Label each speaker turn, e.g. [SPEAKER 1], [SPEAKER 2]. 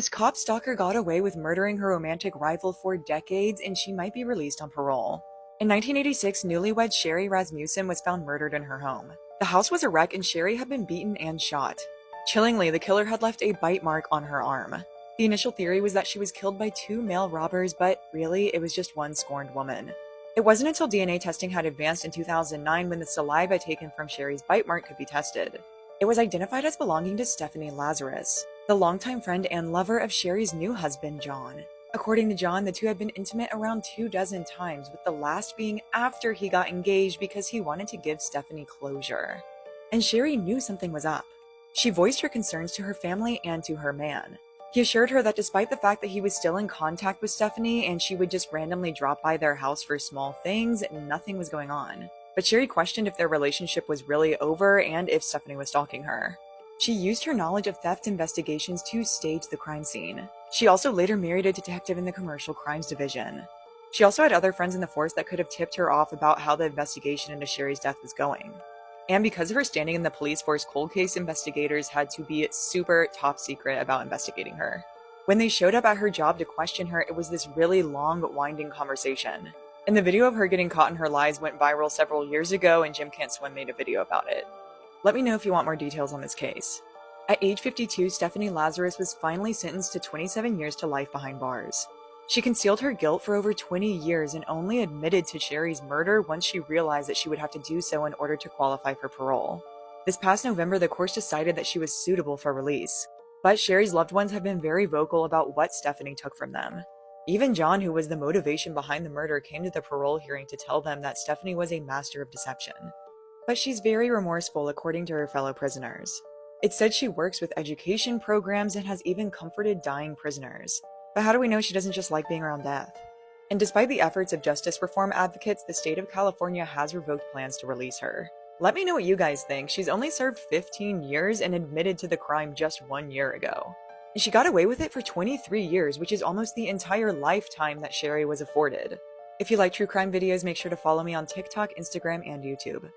[SPEAKER 1] This cop stalker got away with murdering her romantic rival for decades, and she might be released on parole. In 1986, newlywed Sherry Rasmussen was found murdered in her home. The house was a wreck and Sherry had been beaten and shot. Chillingly, the killer had left a bite mark on her arm. The initial theory was that she was killed by two male robbers, but really, it was just one scorned woman. It wasn't until DNA testing had advanced in 2009 when the saliva taken from Sherry's bite mark could be tested. It was identified as belonging to Stephanie Lazarus, the longtime friend and lover of Sherry's new husband, John. According to John, the two had been intimate around 24 times, with the last being after he got engaged because he wanted to give Stephanie closure. And Sherry knew something was up. She voiced her concerns to her family and to her man. He assured her that despite the fact that he was still in contact with Stephanie and she would just randomly drop by their house for small things, nothing was going on. But Sherry questioned if their relationship was really over and if Stephanie was stalking her. She used her knowledge of theft investigations to stage the crime scene. She also later married a detective in the Commercial Crimes Division. She also had other friends in the force that could have tipped her off about how the investigation into Sherry's death was going. And because of her standing in the police force, cold case investigators had to be super top secret about investigating her. When they showed up at her job to question her, it was this really long, winding conversation. And the video of her getting caught in her lies went viral several years ago, and Jim Can't Swim made a video about it. Let me know if you want more details on this case. At age 52, Stephanie Lazarus was finally sentenced to 27 years to life behind bars. She concealed her guilt for over 20 years and only admitted to Sherry's murder once she realized that she would have to do so in order to qualify for parole. This past November, the court decided that she was suitable for release. But Sherry's loved ones have been very vocal about what Stephanie took from them. Even John, who was the motivation behind the murder, came to the parole hearing to tell them that Stephanie was a master of deception. But she's very remorseful, according to her fellow prisoners. It said she works with education programs and has even comforted dying prisoners. But how do we know she doesn't just like being around death? And despite the efforts of justice reform advocates, the state of California has revoked plans to release her. Let me know what you guys think. She's only served 15 years and admitted to the crime just 1 year ago. And she got away with it for 23 years, which is almost the entire lifetime that Sherry was afforded. If you like true crime videos, make sure to follow me on TikTok, Instagram, and YouTube.